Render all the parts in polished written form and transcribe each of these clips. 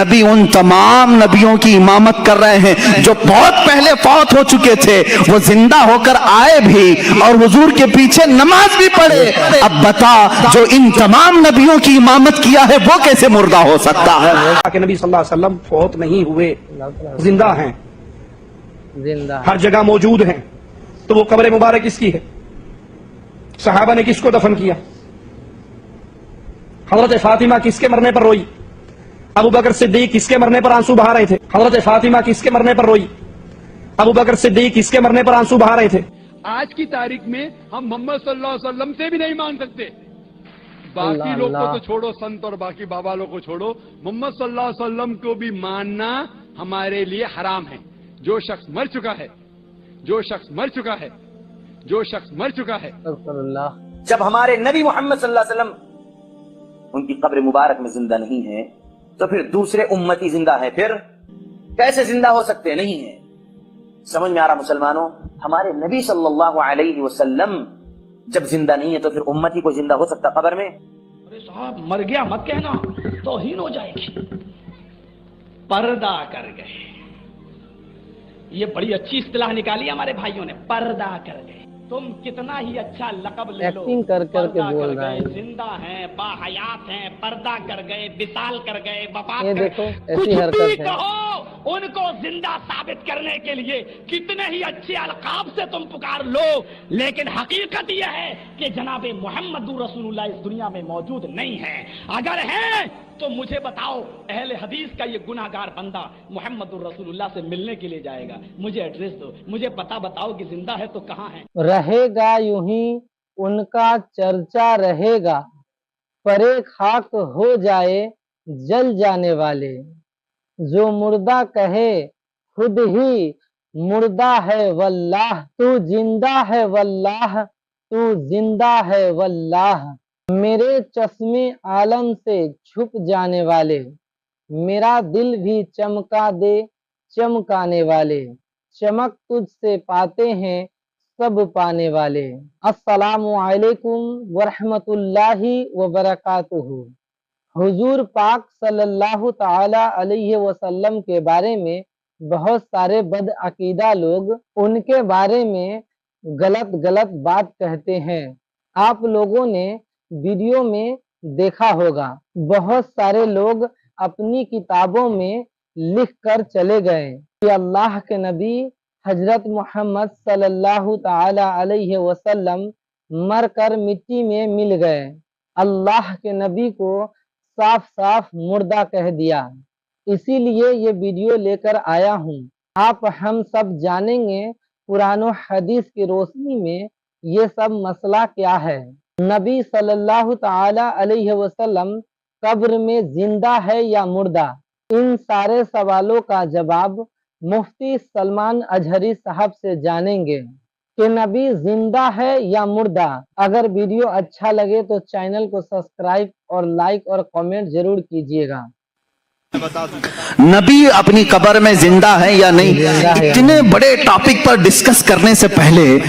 نبی ان تمام نبیوں کی امامت کر رہے ہیں جو بہت پہلے فوت ہو چکے تھے، وہ زندہ ہو کر آئے بھی اور حضور کے پیچھے نماز بھی پڑھے۔ اب بتا جو ان تمام نبیوں کی امامت کیا ہے وہ کیسے مردہ ہو سکتا ہے؟ کہ نبی صلی اللہ علیہ وسلم فوت نہیں ہوئے، زندہ ہیں، زندہ ہر جگہ موجود ہیں۔ تو وہ قبر مبارک کس کی ہے؟ صحابہ نے کس کو دفن کیا؟ حضرت فاطمہ کس کے مرنے پر روئی؟ ابو بکر صدیق کس کے مرنے پر آنسو بہا رہے تھے؟ حضرت فاطمہ کس کے مرنے پر روئی؟ ابو بکر صدیق کس کے مرنے پر آنسو بہا رہے تھے؟ آج کی تاریخ میں ہم محمد صلی اللہ علیہ وسلم سے بھی نہیں مان سکتے، باقی اللہ لوگ کو اللہ۔ تو چھوڑو، سنت اور باقی بابا لوگ کو چھوڑو، محمد صلی اللہ علیہ وسلم کو بھی ماننا ہمارے لیے حرام ہے۔ جو شخص مر چکا ہے، جو شخص مر چکا ہے، جو شخص مر چکا ہے، استغفر اللہ۔ جب ہمارے نبی محمد صلی اللہ علیہ وسلم ان کی قبر مبارک میں زندہ نہیں ہے تو پھر دوسرے امتی زندہ ہے، پھر کیسے زندہ ہو سکتے؟ نہیں ہے۔ سمجھ میں آ رہا مسلمانوں؟ ہمارے نبی صلی اللہ علیہ وسلم جب زندہ نہیں ہے تو پھر امتی کو زندہ ہو سکتا قبر میں؟ ارے صاحب مر گیا مت کہنا، توہین ہو جائے گی۔ پردہ کر گئے، یہ بڑی اچھی اصطلاح نکالی ہمارے بھائیوں نے، پردہ کر گئے۔ تم کتنا ہی اچھا لقب لے لو، ایکٹنگ کر کے پردہ بول کر رہا گئے، ہے۔ زندہ ہیں، باحیات ہیں، پردہ کر گئے، وصال کر گئے، وفات یہ کر دیکھو گئے، ایسی کچھ حرکت بھی ہے۔ کہو، ان کو زندہ ثابت کرنے کے لیے کتنے ہی اچھے القاب سے تم پکار لو، لیکن حقیقت یہ ہے کہ جناب محمد رسول اللہ اس دنیا میں موجود نہیں ہے۔ اگر ہیں تو مجھے بتاؤ، اہل حدیث کا یہ گناہگار بندہ محمد الرسول اللہ سے ملنے کے لیے جائے گا، مجھے ایڈریس دو، مجھے پتہ بتاؤ کہ زندہ ہے تو کہاں ہے۔ رہے گا یوں ہی ان کا چرچا رہے گا، پرے خاک ہو جائے جل جانے والے۔ جو مردہ کہے خود ہی مردہ ہے واللہ، تو زندہ ہے واللہ، تو زندہ ہے واللہ۔ میرے چشمے عالم سے چھپ جانے والے، میرا دل بھی چمکا دے چمکانے والے۔ چمک تجھ سے پاتے ہیں سب پانے والے۔ السلام علیکم ورحمۃ اللہ وبرکاتہ۔ حضور پاک صلی اللہ تعالی علیہ وسلم کے بارے میں بہت سارے بد عقیدہ لوگ ان کے بارے میں غلط بات کہتے ہیں۔ آپ لوگوں نے ویڈیو میں دیکھا ہوگا، بہت سارے لوگ اپنی کتابوں میں لکھ کر چلے گئے کہ اللہ کے نبی حضرت محمد صلی اللہ تعالی علیہ وسلم مر کر مٹی میں مل گئے۔ اللہ کے نبی کو صاف صاف مردہ کہہ دیا۔ اسی لیے یہ ویڈیو لے کر آیا ہوں۔ آپ ہم سب جانیں گے قرآن و حدیث کی روشنی میں یہ سب مسئلہ کیا ہے۔ نبی صلی اللہ تعالی علیہ وسلم قبر میں زندہ ہے یا مردہ؟ ان سارے سوالوں کا جواب مفتی سلمان اجہری صاحب سے جانیں گے کہ نبی زندہ ہے یا مردہ۔ اگر ویڈیو اچھا لگے تو چینل کو سبسکرائب اور لائک اور کامنٹ ضرور کیجیے گا۔ نبی اپنی قبر میں زندہ ہے یا نہیں؟ اتنے بڑے ٹاپک پر ڈسکس کرنے سے پہلے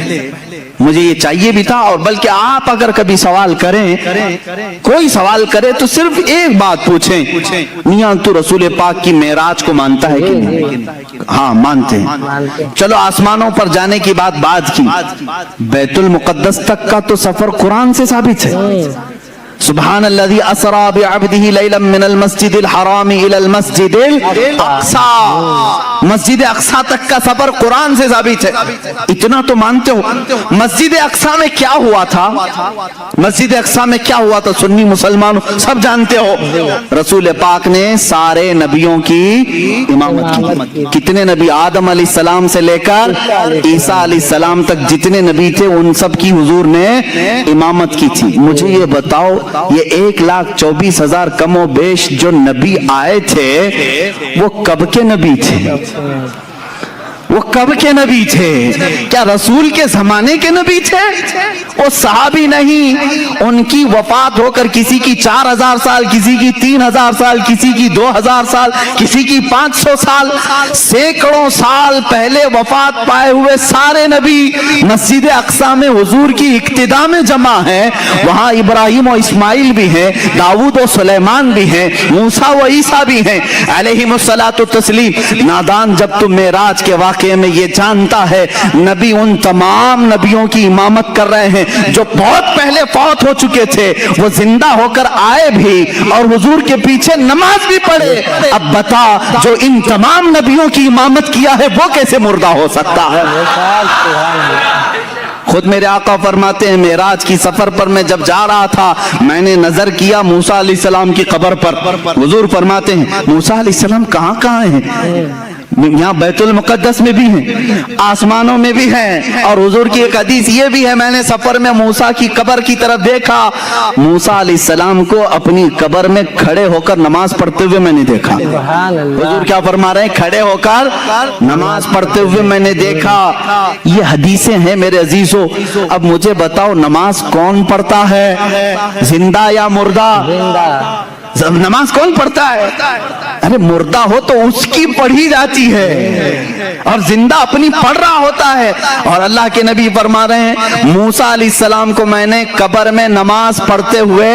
مجھے یہ چاہیے بھی تھا، اور بلکہ آپ اگر کبھی سوال کریں، کوئی سوال کرے تو صرف ایک بات پوچھیں، میاں تو رسول پاک کی معراج کو مانتا ہے کہ نہیں؟ ہاں مانتے ہیں۔ چلو آسمانوں پر جانے کی بات بعد کی، بیت المقدس تک کا تو سفر قرآن سے ثابت ہے۔ سبحان الذي اسرى بعبده ليلا من المسجد الحرام الى المسجد الاقصى، مسجد اقصی تک کا سفر قرآن سے ثابت ہے۔ اتنا تو مانتے ہو۔ مسجد اقصی میں کیا ہوا تھا؟ مسجد اقصی میں کیا ہوا تھا؟ سنی مسلمان سب جانتے ہو۔ رسول پاک نے سارے نبیوں کی امامت کی۔ کتنے نبی؟ آدم علیہ السلام سے لے کر عیسیٰ علیہ السلام تک جتنے نبی تھے ان سب کی حضور نے امامت کی تھی۔ مجھے یہ بتاؤ، یہ 1,24,000 کم و بیش جو نبی آئے تھے وہ کب کے نبی تھے؟ وہ کب کے نبی تھے؟ کیا رسول کے زمانے کے نبی تھے؟ وہ صحابی نہیں، ان کی وفات ہو کر کسی کی 4000 سال، کسی کی 3000 سال، کسی کی 2000 سال، کسی کی 500 سال، سینکڑوں سال پہلے وفات پائے ہوئے سارے نبی مسجد اقصی میں حضور کی اقتداء میں جمع ہیں۔ وہاں ابراہیم و اسماعیل بھی ہیں، داؤد و سلیمان بھی ہیں، موسیٰ و عیسیٰ بھی ہیں علیہم الصلاۃ والتسلیم۔ نادان جب تم معراج کے واقعے میں یہ جانتا ہے نبی ان تمام نبیوں کی امامت کر رہے ہیں جو بہت پہلے فوت ہو چکے تھے، وہ زندہ ہو کر آئے بھی اور حضور کے پیچھے نماز بھی پڑھے، اب بتا جو ان تمام نبیوں کی امامت کیا ہے وہ کیسے مردہ ہو سکتا ہے؟ خود میرے آقا فرماتے ہیں معراج کی سفر پر میں جب جا رہا تھا میں نے نظر کیا موسیٰ علیہ السلام کی قبر پر۔ حضور فرماتے ہیں موسیٰ علیہ السلام کہاں کہاں ہیں؟ یہاں بیت المقدس میں بھی ہیں، آسمانوں میں بھی ہیں، اور حضور کی ایک حدیث یہ بھی ہے میں نے سفر میں موسیٰ کی قبر کی طرف دیکھا، موسیٰ علیہ السلام کو اپنی قبر میں کھڑے ہو کر نماز پڑھتے ہوئے میں نے دیکھا۔ حضور کیا فرما رہے ہیں؟ کھڑے ہو کر نماز پڑھتے ہوئے میں نے دیکھا۔ یہ حدیثیں ہیں میرے عزیزو۔ اب مجھے بتاؤ نماز کون پڑھتا ہے، زندہ یا مردہ؟ نماز کون پڑھتا ہے؟ ارے مردہ ہو تو اس کی پڑھی جاتی ہے اور زندہ اپنی پڑھ رہا ہوتا ہے۔ اور اللہ کے نبی فرما رہے ہیں موسیٰ علیہ السلام کو میں نے قبر میں نماز پڑھتے ہوئے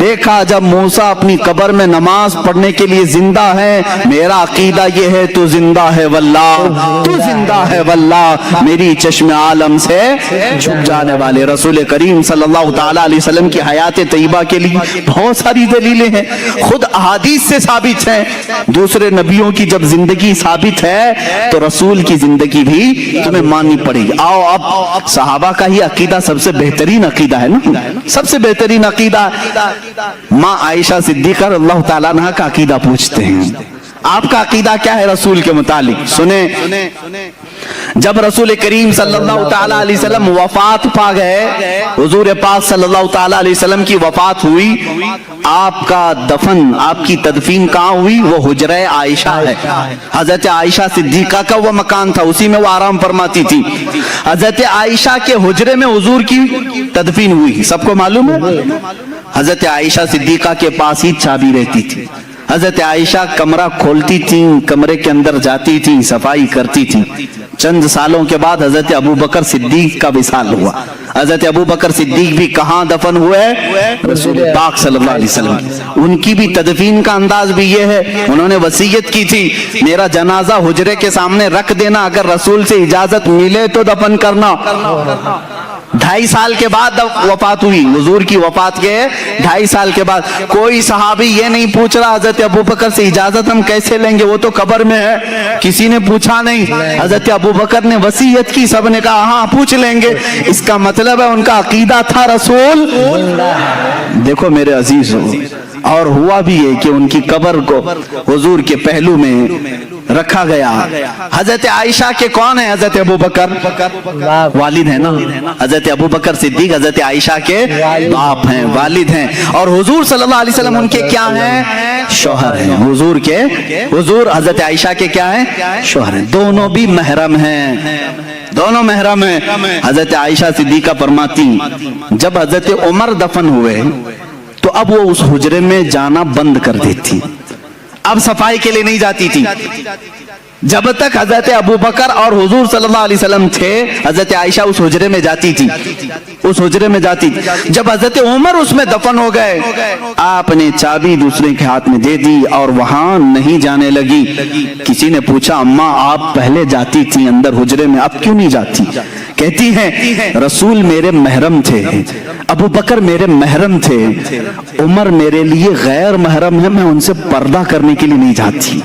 دیکھا۔ جب موسیٰ اپنی قبر میں نماز پڑھنے کے لیے زندہ ہے، میرا عقیدہ یہ ہے تو زندہ ہے واللہ، تو زندہ ہے واللہ، میری چشم عالم سے چھپ جانے والے رسول کریم صلی اللہ تعالیٰ علیہ وسلم کی حیات طیبہ کے لیے بہت ساری دلیلیں ہیں، خود احادیث سے ثابت ہے۔ دوسرے نبیوں کی جب زندگی ثابت ہے تو رسول کی زندگی بھی تمہیں ماننی پڑے گی۔ آؤ اب صحابہ کا ہی عقیدہ سب سے بہترین عقیدہ ہے نا، سب سے بہترین عقیدہ ماں عائشہ صدیقہ رضی اللہ تعالیٰ عنہا کا عقیدہ پوچھتے ہیں۔ آپ کا عقیدہ کیا ہے رسول کے متعلق؟ سنیں، جب رسول کریم صلی اللہ تعالیٰ علیہ وسلم وفات پا گئے، حضور پاک صلی اللہ تعالیٰ علیہ وسلم کی وفات ہوئی، آپ کا دفن، آپ کی تدفین کہاں ہوئی؟ وہ حجرہ عائشہ ہے۔ حضرت عائشہ صدیقہ کا وہ مکان تھا، اسی میں وہ آرام فرماتی تھی۔ حضرت عائشہ کے حجرے میں حضور کی تدفین ہوئی، سب کو معلوم ہے۔ حضرت عائشہ صدیقہ کے پاس ہی چابی رہتی تھی۔ حضرت عائشہ کمرہ کھولتی تھیں، کمرے کے اندر جاتی تھیں، صفائی کرتی تھیں۔ چند سالوں کے بعد حضرت ابو بکر صدیق کا وصال ہوا۔ حضرت ابو بکر صدیق بھی کہاں دفن ہوئے؟ رسول پاک صلی اللہ علیہ وسلم۔ ان کی بھی تدفین کا انداز بھی یہ ہے، انہوں نے وصیت کی تھی میرا جنازہ حجرے کے سامنے رکھ دینا، اگر رسول سے اجازت ملے تو دفن کرنا۔ 2.5 سال کے بعد وفات ہوئی، حضور کی وفات کے 2.5 سال کے بعد۔ کوئی صحابی یہ نہیں پوچھ رہا حضرت ابو بکر سے اجازت ہم کیسے لیں گے، وہ تو قبر میں ہے، کسی نے پوچھا نہیں۔ حضرت ابو بکر نے وصیت کی، سب نے کہا ہاں پوچھ لیں گے۔ اس کا مطلب ہے ان کا عقیدہ تھا رسول۔ دیکھو میرے عزیز ہو، اور ہوا بھی ہے کہ ان کی قبر کو حضور کے پہلو میں رکھا گیا۔ حضرت عائشہ کے کون ہیں؟ حضرت ابو بکر والد ہیں نا، حضرت ابو بکر صدیق حضرت عائشہ کے باپ ہیں، والد ہیں، اور حضور صلی اللہ علیہ وسلم ان کے کیا ہیں؟ شوہر ہیں۔ حضور حضرت عائشہ کے کیا ہیں؟ شوہر ہیں۔ دونوں بھی محرم ہیں، دونوں محرم ہیں۔ حضرت عائشہ صدیقہ فرماتی جب حضرت عمر دفن ہوئے تو اب وہ اس حجرے میں جانا بند کر دیتی، اب صفائی کے لیے نہیں جاتی تھی۔ جب تک حضرت ابو بکر اور حضور صلی اللہ علیہ وسلم تھے حضرت عائشہ اس حجرے میں جاتی تھی، اس حجرے میں جاتی تھی۔ جب حضرت عمر اس میں دفن ہو گئے آپ نے چابی دوسرے کے ہاتھ میں دے دی اور وہاں نہیں جانے لگی۔ کسی نے پوچھا اماں آپ پہلے جاتی تھی اندر حجرے میں، اب کیوں نہیں جاتی؟ کہتی ہیں رسول میرے محرم تھے، ابو بکر میرے محرم تھے، عمر میرے لیے غیر محرم ہے، میں ان سے پردہ کرنے کے لیے نہیں جاتی۔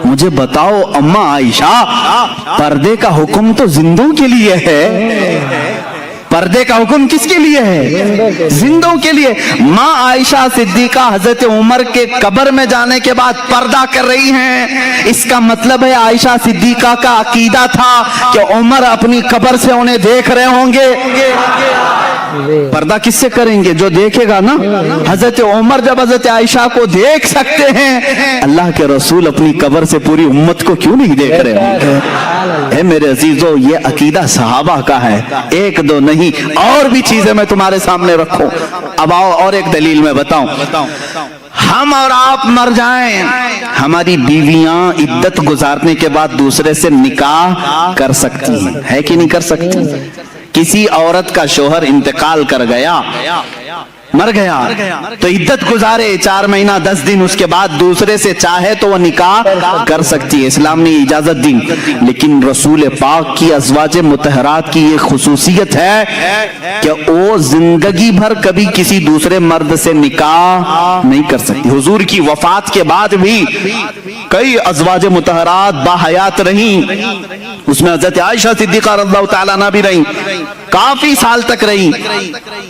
مجھے بتاؤ اماں عائشہ، پردے کا حکم تو زندوں کے لیے ہے، پردے کا حکم کس کے لیے ہے؟ زندوں کے لیے۔ ماں عائشہ صدیقہ حضرت عمر کے قبر میں جانے کے بعد پردہ کر رہی ہیں، اس کا مطلب ہے عائشہ صدیقہ کا عقیدہ تھا کہ عمر اپنی قبر سے انہیں دیکھ رہے ہوں گے۔ पर्दा किससे करेंगे? जो देखेगा ना। हजरत उमर जब हजरत आयशा को देख सकते हैं, अल्लाह के रसूल अपनी कब्र से पूरी उम्मत को क्यों नहीं देख रहे होंगे? ए मेरे अजीजों, ये अकीदा सहाबा का है, एक दो नहीं, और भी चीजें मैं तुम्हारे सामने रखूं। अब आओ और एक दलील मैं बताऊं। हम और आप मर जाएं, हमारी बीवियां इद्दत गुजारने के बाद दूसरे से निकाह कर सकती हैं, है कि नहीं कर सकती? किसी औरत का शोहर इंतकाल कर गया, मर गया, तो इद्दत गुजारे 4 महीना 10 दिन, उसके बाद दूसरे से चाहे तो वो निकाह कर सकती है, इस्लाम ने इजाजत दी। लेकिन रसूल पाक की अज़वाज मुतहरात की ये खुसूसियत है कि वो जिंदगी भर कभी किसी दूसरे मर्द से निकाह नहीं कर सकती। हुजूर की वफात के बाद भी कई अज़वाज मुतहरात बाहयात रही, उसमें हजरत आयशा सिद्दीक़ा रज़ियल्लाहु तआला अन्हा भी रही, काफी साल तक रही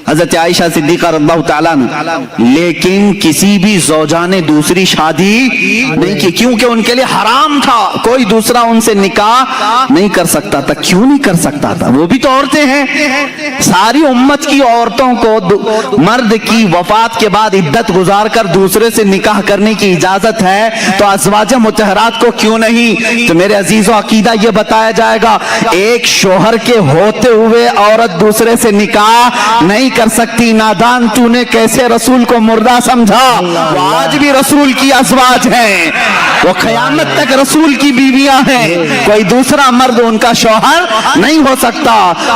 हजरत आयशा सिद्दीक़ा रज़ियल्लाहु तआला अन्हा, लेकिन किसी भी ज़ौजा ने दूसरी शादी नहीं की, क्योंकि उनके लिए हराम था, कोई दूसरा उनसे निकाह नहीं कर सकता था। क्यों नहीं कर सकता था? वो भी तो औरतें हैं। सारी उम्मत की औरतों को मर्द की वफात के बाद इद्दत गुजार कर दूसरे से निकाह करने की इजाजत है, तो अज़वाज मुतहरात को क्यों नहीं? तो मेरे अजीजों, अकीदा ये बताया जाएगा, एक शोहर के होते हुए औरत दूसरे से निकाह नहीं कर सकती। नादान, तूने कैसे रसूल को मुर्दा समझा? वो आज भी रसूल की अज़वाज हैं, वो क़यामत तक रसूल की बीवियां हैं, कोई दूसरा मर्द उनका शौहर नहीं हो सकता।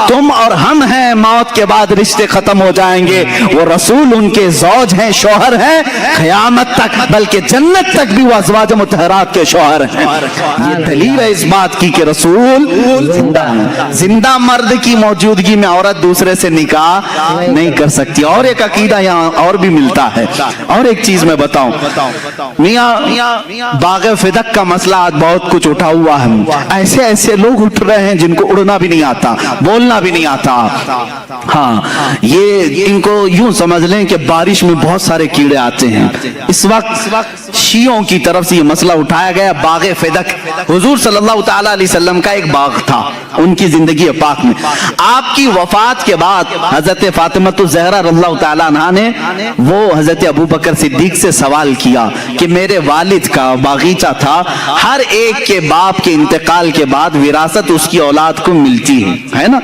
तुम और हम हैं, मौत के बाद रिश्ते खत्म हो जाएंगे, वो रसूल उनके ज़ौज हैं, शौहर हैं क़यामत तक, बल्कि जन्नत तक भी वो अज़वाज मुतहरात के शौहर हैं। ये दलील है इस बात की कि रसूल जिंदा है। जिंदा मर्द की मौजूदगी में औरत दूसरे से निकाह नहीं कर सकती। और एक अकीदा यहाँ और भी मिलता है। और एक चीज मैं बताऊं, मियां बाग़े फिदक का मसला आज बहुत कुछ उठा हुआ है। ऐसे ऐसे लोग उठ रहे हैं जिनको उड़ना भी नहीं आता, बोलना भी नहीं आता। हाँ, ये इनको यूं समझ लें कि बारिश में बहुत सारे कीड़े आते हैं। इस वक्त शियों की तरफ से ये मसला उठाया गया। बाग़े फिदक हुजूर सल्लल्लाहु तआला अलैहि वसल्लम का एक बाग था उनकी जिंदगी पाक में। आपकी वफात के बाद हजरत फातिमा ज़हरा रज़ियल्लाहु तआला अन्हा ने वो हजरत अबू बकर सिद्दीक से सवाल किया कि मेरे वालिद का बागीचा था, हर एक के बाप के इंतकाल के बाद विरासत उसकी औलाद को मिलती है ना।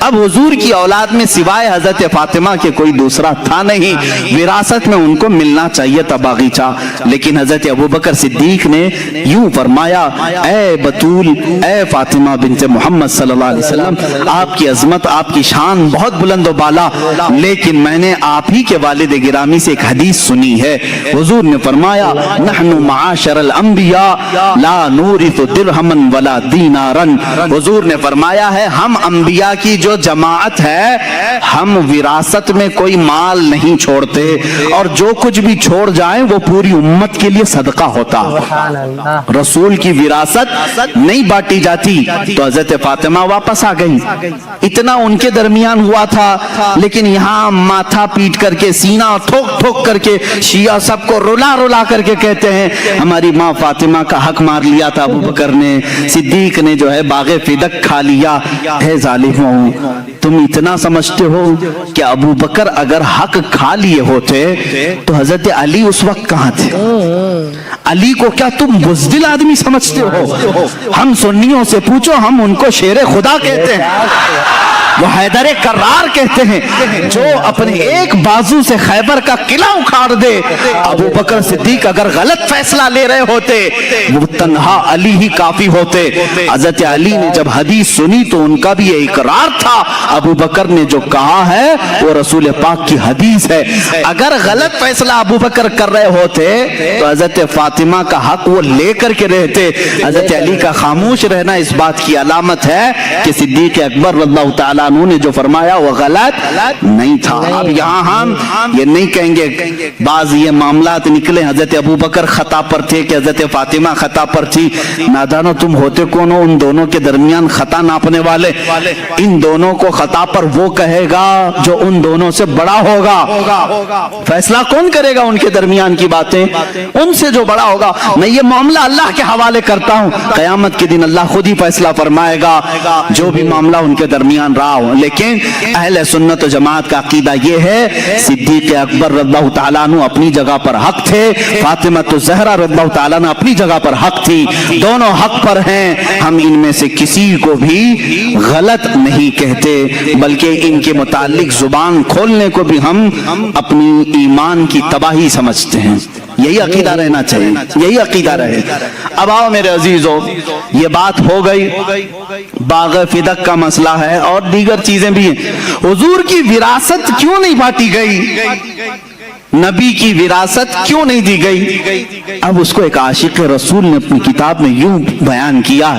अब हुजूर की औलाद में सिवाय हजरत फातिमा के कोई दूसरा था नहीं, विरासत में उनको मिलना चाहिए था बागीचा। लेकिन हजरत अबू बकर सिद्दीक ने यूं फरमाया, ए बतूल, ए फातिमा बिन्ते मोहम्मद सल्लल्लाहु अलैहि वसल्लम, आपकी अजमत, आपकी शान बहुत बुलंद बाला, लेकिन मैंने आप ही के वालिद गिरामी से एक हदीस सुनी है। हुजूर ने फरमाया, नहनु माशरल अंबिया ला नूरिथु दिरहमन वला दीनारन। हुजूर ने फरमाया है, हम अंबिया की जो जमाअत है, हम विरासत में कोई माल नहीं छोड़ते, और जो कुछ भी छोड़ जाए वो पूरी उम्मत के लिए सदका होता। रसूल की विरासत नहीं बांटी जाती। तो हजरत फातिमा वापस आ गई। इतना उनके दरमियान हुआ था, लेकिन यहाँ माथा पीट करके, सीना ठोक ठोक करके शिया सबको रुला रुला करके कहते हैं, हमारी माँ फातिमा का हक मार लिया था अबू बकर ने, सिद्दीक ने जो है बाग़े फिदक खा लिया। है जालिमों, तुम इतना समझते हो कि अबू बकर अगर हक खा लिए होते तो हजरत अली उस वक्त कहाँ थे? अली को क्या तुम बुज़दिल आदमी समझते हो? हम सुन्नियों से पूछो, हम उनको शेर खुदा कहते हैं, वो हैदर कर्रार कहते हैं, जो अपने एक बाजू से खैबर का किला उखाड़ दे। अबू बकर सिद्दीक अगर गलत फैसला ले रहे होते, वो तन्हा अली ही काफी होते। हजरत अली ने जब हदीस सुनी तो उनका भी ये इकरार था, अबू बकर ने जो कहा है वो रसूल पाक की हदीस है। अगर गलत फैसला अबू बकर कर रहे होते तो हजरत फातिमा का हक वो लेकर के रहते। हजरत अली का खामोश रहना इस बात की अलामत है कि सिद्दीक अकबर रज़ियल्लाहु तआला अन्हु ने जो फरमाया वो गलत नहीं था। अब यहाँ हम ये नहीं कहेंगे, बाज ये मामलात निकले हजरत अबू बकर खता पर थे कि हजरत फातिमा खता पर थी। नादानो, तुम होते कौन हो उन दोनों के दरमियान खता नापने वाले? इन दोनों को खता पर वो कहेगा जो उन दोनों से बड़ा होगा। फैसला कौन करेगा उनके दरमियान की बातें? उनसे जो बड़ा होगा। मैं ये मामला अल्लाह के हवाले करता हूँ, क़यामत के दिन अल्लाह खुद ही फैसला फरमाएगा। जो भी मामला उनके दरमियान रहा बढ़ाओ। लेकिन अहले सुन्नत व जमात का अकीदा ये है, सिद्दीक अकबर रज़ियल्लाहु ताला अन्हु अपनी जगह पर हक थे, फातिमा तो ज़हरा रज़ियल्लाहु ताला अन्हा अपनी जगह पर हक थी, दोनों हक पर हैं। हम इनमें से किसी को भी गलत नहीं कहते, बल्कि इनके मुतालिक जुबान खोलने को भी हम अपनी ईमान की तबाही समझते हैं। यही अकीदा रहना चाहिए, यही अकीदा रहे। अब आओ मेरे अजीजों, ये बात हो गई, बाग़ फिदक का मसला है और दीगर चीजें भी हैं। हुजूर की विरासत क्यों नहीं बांटी गई, नबी की विरासत क्यों नहीं दी गई? अब उसको एक आशिक रसूल ने अपनी किताब में यूं बयान किया,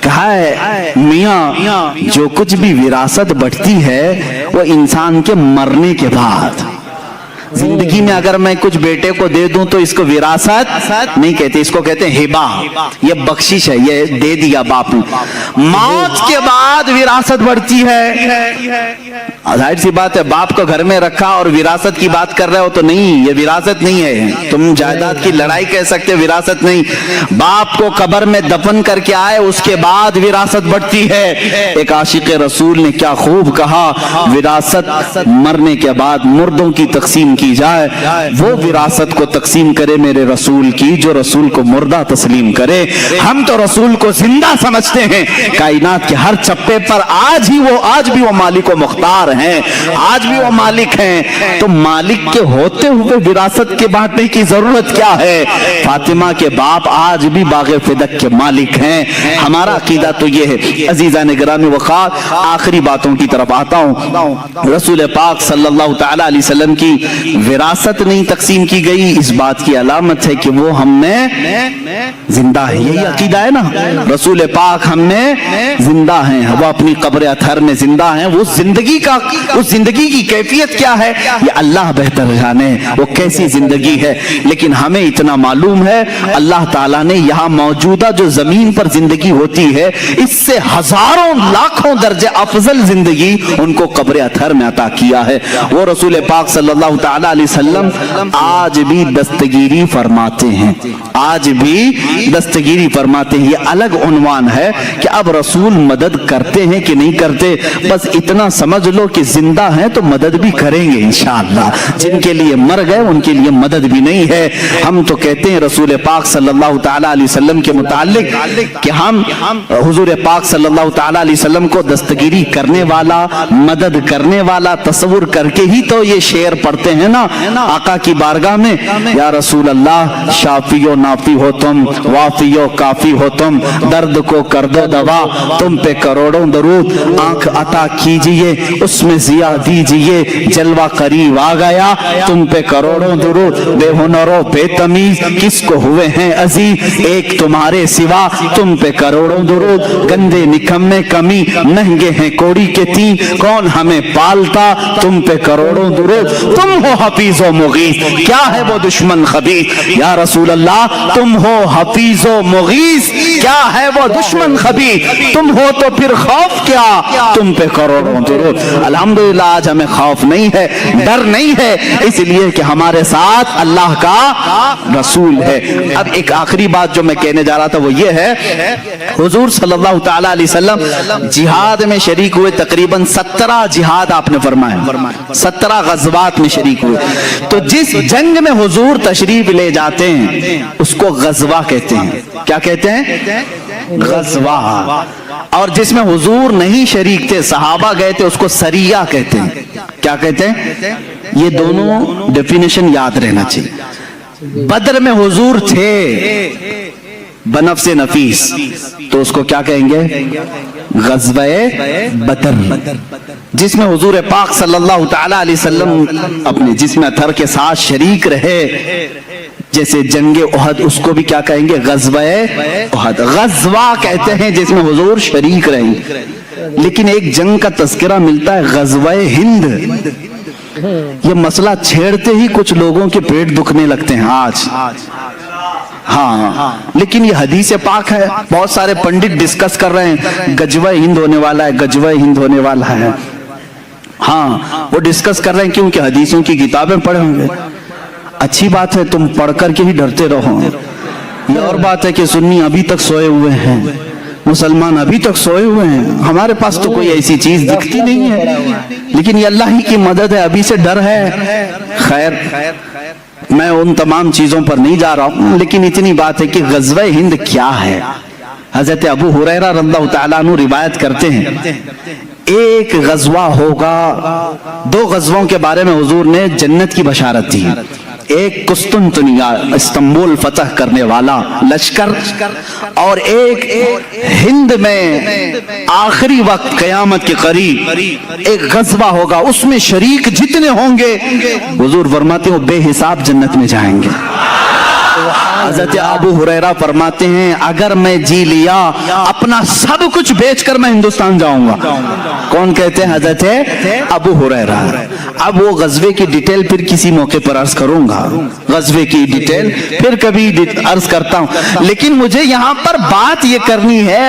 कहा है मियां जो कुछ भी विरासत बढ़ती है वो इंसान के मरने के बाद। जिंदगी में अगर मैं कुछ बेटे को दे दूं तो इसको विरासत नहीं कहते, इसको कहते हैं हिबा, ये बख्शिश है, ये दे दिया बाप ने। मौत के बाद विरासत बढ़ती है। जाहिर सी बात है, बाप को घर में रखा और विरासत की बात कर रहे हो तो नहीं, ये विरासत नहीं है। तुम जायदाद की लड़ाई कह सकते हो, विरासत नहीं। बाप को कब्र में दफन करके आए उसके बाद विरासत बढ़ती है। एक आशिक रसूल ने क्या खूब कहा, विरासत मरने के बाद मुर्दों की तकसीम की जाए, वो विरासत को तकसीम करे मेरे रसूल की जो रसूल को मुर्दा तस्लीम करे। हम तो रसूल को जिंदा समझते हैं, कायनात के हर चप्पे पर आज भी वो मालिक व मुख्तार हैं, आज भी वो मालिक हैं। तो मालिक के होते हुए विरासत के बांटने की जरूरत क्या है? फातिमा के बाप आज भी बाग़ फिदक के मालिक हैं। हमारा अकीदा तो ये है। अजीज़ान गिरामी वक़ार, आखिरी बातों की तरफ आता हूँ। रसूल पाक सल्लल्लाहु तआला अलैहि वसल्लम की विरासत नहीं तकसीम की गई, इस बात की अलामत है कि वो हमने जिंदा है। यही अकीदा है ना, रसूल पाक हमने जिंदा हैं, वो अपनी कब्र अथर में जिंदा हैं। वो जिंदगी का, उस जिंदगी की कैफियत क्या है ये अल्लाह बेहतर जाने, वो कैसी जिंदगी है। लेकिन हमें इतना मालूम है अल्लाह ताला ने यहाँ मौजूदा जो जमीन पर जिंदगी होती है, इससे हजारों लाखों दर्जे अफजल जिंदगी उनको कब्र अथर में अता किया है। वो रसूल पाक सल्लल्लाहु तआला अलैहि वसल्लम आज भी दस्तगीरी फरमाते हैं, आज भी दस्तगीरी फरमाते हैं। ये अलग उन्वान है कि अब रसूल मदद करते हैं कि नहीं करते, बस इतना समझ लो कि जिंदा हैं तो मदद भी करेंगे इंशाअल्लाह। जिनके लिए मर गए उनके लिए मदद भी नहीं है। हम तो कहते हैं रसूल पाक सल्लल्लाहु तआला अलैहि वसल्लम के मुतालिक कि हम हुजूर पाक सल्लल्लाहु तआला अलैहि वसल्लम को दस्तगीरी करने वाला, मदद करने वाला तस्वुर करके ही तो ये शेर पढ़ते हैं ना आका की बारगाह में, या रसूल अल्लाह शाफियो नाफी हो तुम, वाफियो काफी हो तुम, दर्द को कर दो दवा, तुम पे करोड़ों दरूद, आंख अता कीजिए उसमें जिया दीजिए, जलवा करीब आ गया तुम पे करोड़ों दरूद, बेहुनरो बेतमीज किसको हुए हैं अजीज, एक तुम्हारे सिवा तुम पे करोड़ों दरूद, गंदे निकम्मे कमी महंगे हैं कोड़ी के तीन, कौन हमें पालता तुम पे करोड़ों दरूद, तुम हो हफीजो मुगीस, क्या है वो दुश्मन खबीस, या रसूल अल्लाह तुम हो हफीजो मुगीस, क्या है वो दुश्मन खबीस, तुम हो तो फिर खौफ क्या तुम पे करोड़ों दरूद। अल्हम्दुलिल्लाह आज हमें खौफ नहीं है, डर नहीं है, इसलिए कि हमारे साथ अल्लाह का रसूल है। अब एक आखिरी बात जो मैं कहने जा रहा था वो ये है, हुजूर सल्लल्लाहु तआला अलैहि वसल्लम जिहाद में शरीक हुए, तकरीबन 17 जिहाद आपने फरमाया, 17 गज़वात में शरीक हुए। तो जिस जंग में हुजूर तशरीफ ले जाते हैं उसको गज़वा कहते हैं। क्या कहते हैं? गज़वा। और जिसमें हुजूर नहीं शरीक थे, सहाबा गए थे, उसको सरिया कहते हैं। क्या कहते हैं? ये दोनों डेफिनेशन याद रहना चाहिए। बदर में हुजूर थे बनफ्से नफीस, तो उसको क्या कहेंगे? गज़वे बदर। जिसमें हुजूर पाक सल्लल्लाहु तआला अलैहि वसल्लम अपने जिस्म अथर के साथ शरीक रहे, जैसे जंगे उहद, उसको भी क्या कहेंगे? गज़वे उहद। गज़वा कहते हैं जिसमें हुजूर शरीक रहे। लेकिन एक जंग का तज़किरा मिलता है, गज़वे हिंद। ये मसला छेड़ते ही कुछ लोगों के पेट दुखने लगते हैं आज। हाँ, लेकिन ये हदीस पाक है, बहुत सारे पंडित डिस्कस कर रहे हैं गजवा हिंद होने वाला है, गजवा हिंद होने वाला है। हाँ, वो डिस्कस कर रहे हैं क्योंकि हदीसों की किताबें पढ़े होंगे। अच्छी बात है, तुम पढ़ कर के ही डरते रहो। ये और बात है कि सुन्नी अभी तक सोए हुए हैं, मुसलमान अभी तक सोए हुए हैं, हमारे पास तो कोई ऐसी चीज दिखती नहीं है, लेकिन ये अल्लाह ही की मदद है, अभी से डर है। खैर, मैं उन तमाम चीजों पर नहीं जा रहा हूं, लेकिन इतनी बात है कि गज़वे हिंद क्या है। हजरत अबू हुरैरा रज़ियल्लाहु तआला अन्हु रिवायत करते हैं, एक गज़वा होगा, दो गज़वों के बारे में हुजूर ने जन्नत की बशारत दी। एक कुस्तुनतुनिया इस्तांबुल फतह करने वाला लश्कर, और एक हिंद में आखिरी वक्त कयामत के करीब एक गज़वा होगा, उसमें शरीक जितने होंगे हुजूर फरमाते हो बेहिसाब जन्नत में जाएंगे। हज़रत अबू हुरैरा फरमाते हैं, अगर मैं जी लिया अपना सब कुछ बेचकर मैं हिंदुस्तान जाऊंगा। कौन कहते हैं? हज़रत अबू हुरैरा। अब वो गज़वे की डिटेल फिर किसी मौके पर अर्ज करूंगा, गज़वे की डिटेल फिर कभी अर्ज करता हूं, लेकिन मुझे यहां पर बात ये करनी है,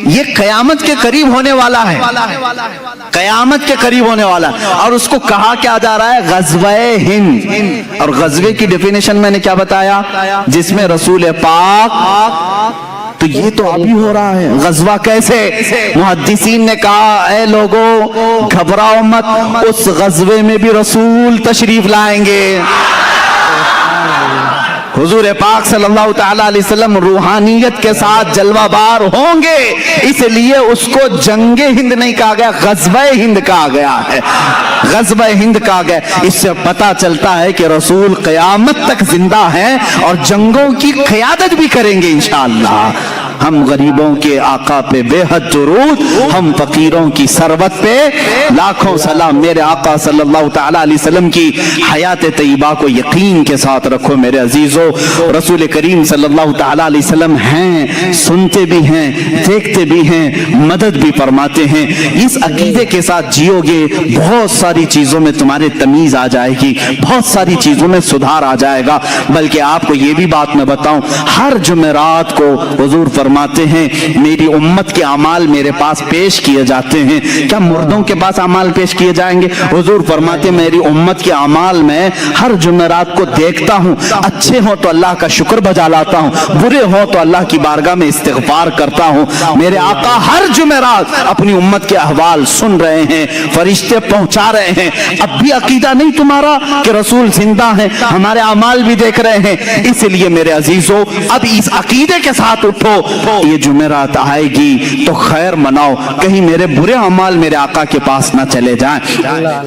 ये कयामत के करीब होने वाला है, कयामत के करीब होने वाला है, और उसको कहा क्या जा रहा है? गज़वे हिंद। और गज़वे की डेफिनेशन मैंने क्या बताया? जिसमें रसूल पाक, तो ये तो अभी हो रहा है। गज़वा कैसे? मुहद्दिसीन ने कहा, ऐ लोगों घबराओ मत, उस गज़वे में भी रसूल तशरीफ लाएंगे। हुजूर पाक सल्लल्लाहु तआला अलैहि वसल्लम रूहानियत के साथ जलवाबार होंगे, इसलिए उसको जंगे हिंद नहीं कहा गया, गज़वे हिंद कहा गया है, गज़वे हिंद कहा गया। इससे पता चलता है कि रसूल क़यामत तक जिंदा हैं और जंगों की क़यादत भी करेंगे इंशाअल्लाह। हम गरीबों के आका पे बेहद दुरूद, हम फकीरों की सरबत पे लाखों सलाम। मेरे आका सल्लल्लाहु तआला अलैहि वसल्लम की हयात तय्यबा को यकीन के साथ रखो मेरे अजीजों। रसूल करीम सल्लल्लाहु तआला अलैहि वसल्लम हैं, सुनते भी हैं, देखते भी हैं, मदद भी फरमाते हैं। इस अकीदे के साथ जियोगे, बहुत सारी चीजों में तुम्हारे तमीज आ जाएगी, बहुत सारी चीजों में सुधार आ जाएगा। बल्कि आपको ये भी बात मैं बताऊं, हर जुमेरात को हुजूर फरमाते हैं मेरी उम्मत के अमाल मेरे पास पेश किए जाते हैं। क्या मुर्दों के पास अमाल पेश किए जाएंगे? हुजूर फरमाते हैं मेरी उम्मत के अमाल में हर जुमेरात को देखता हूं, अच्छे हो तो अल्लाह का शुक्र बजा लाता हूं, बुरे हो तो अल्लाह की बारगाह में इस्तिग़फ़ार करता हूं। मेरे आका हर जुमेरात अपनी उम्मत के अहवाल सुन रहे हैं, फरिश्ते पहुंचा रहे हैं। अब भी अकीदा नहीं तुम्हारा कि रसूल जिंदा है? हमारे अमाल भी देख रहे हैं। इसलिए मेरे अजीजों, अब इस अकीदे के साथ उठो, ये जुमेरात आएगी तो खैर मनाओ, कहीं मेरे बुरे अमाल मेरे आका के पास ना चले जाएं,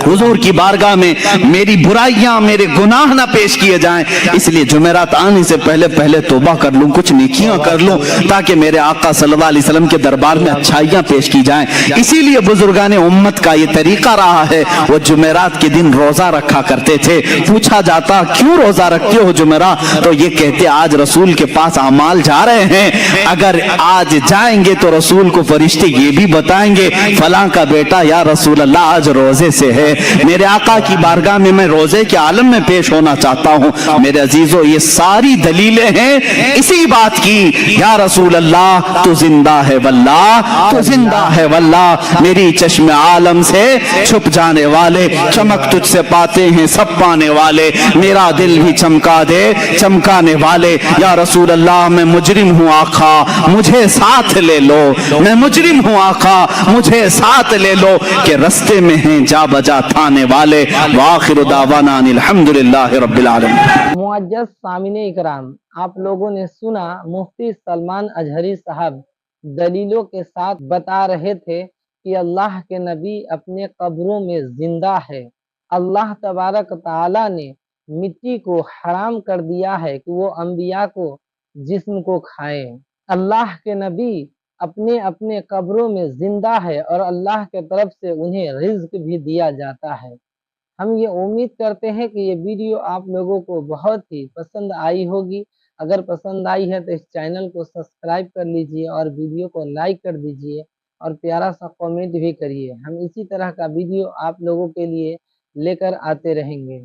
हुजूर की बारगाह में मेरी बुराइयां मेरे गुनाह ना पेश किए जाएं। इसलिए जुमेरात आने से पहले पहले तौबा कर लूं, कुछ नेकियां कर लूं, ताकि मेरे आका सल्लल्लाहु अलैहि वसल्लम के दरबार में अच्छाइयां पेश की जाएं। इसीलिए बुजुर्गान उम्मत का ये तरीका रहा है, वो जुमेरात के दिन रोजा रखा करते थे। पूछा जाता क्यों रोजा रखते हो जुमेरात, तो ये कहते आज रसूल के पास अमाल जा रहे हैं, अगर आज जाएंगे तो रसूल को फरिश्ते ये भी बताएंगे फलां का बेटा या रसूल अल्लाह आज रोजे से है, मेरे आका की बारगाह में मैं रोजे के आलम में पेश होना चाहता हूं। मेरे अजीजों, ये सारी दलीलें हैं इसी बात की, या रसूल अल्लाह तू जिंदा है वल्लाह, तू जिंदा है वल्लाह, मेरी चश्मे आलम से छुप जाने वाले, चमक तुझसे पाते हैं सब पाने वाले, मेरा दिल भी चमका दे चमकाने वाले, या रसूल अल्लाह मैं मुजरिम हूँ आका मुझे साथ ले लो, मैं मुजरिम हूँ आका मुझे साथ ले लो, कि रस्ते में हैं जा बजा थाने वाले। वाखिर दावाना अनिल हम्दुलिल्लाहि रब्बिल आलमीन। मुअज्जज़ सामिने इकराम, आप लोगों ने सुना मुफ्ती सलमान अजहरी साहब दलीलों के साथ बता रहे थे कि अल्लाह के नबी अपने कब्रों में जिंदा है। अल्लाह तबारक ताला ने मिट्टी को हराम कर दिया है कि वो अंबिया को जिस्म को खाएं। अल्लाह के नबी अपने अपने कब्रों में जिंदा है और अल्लाह के तरफ से उन्हें रिज्क भी दिया जाता है। हम ये उम्मीद करते हैं कि ये वीडियो आप लोगों को बहुत ही पसंद आई होगी। अगर पसंद आई है तो इस चैनल को सब्सक्राइब कर लीजिए और वीडियो को लाइक कर दीजिए और प्यारा सा कमेंट भी करिए। हम इसी तरह का वीडियो आप लोगों के लिए लेकर आते रहेंगे।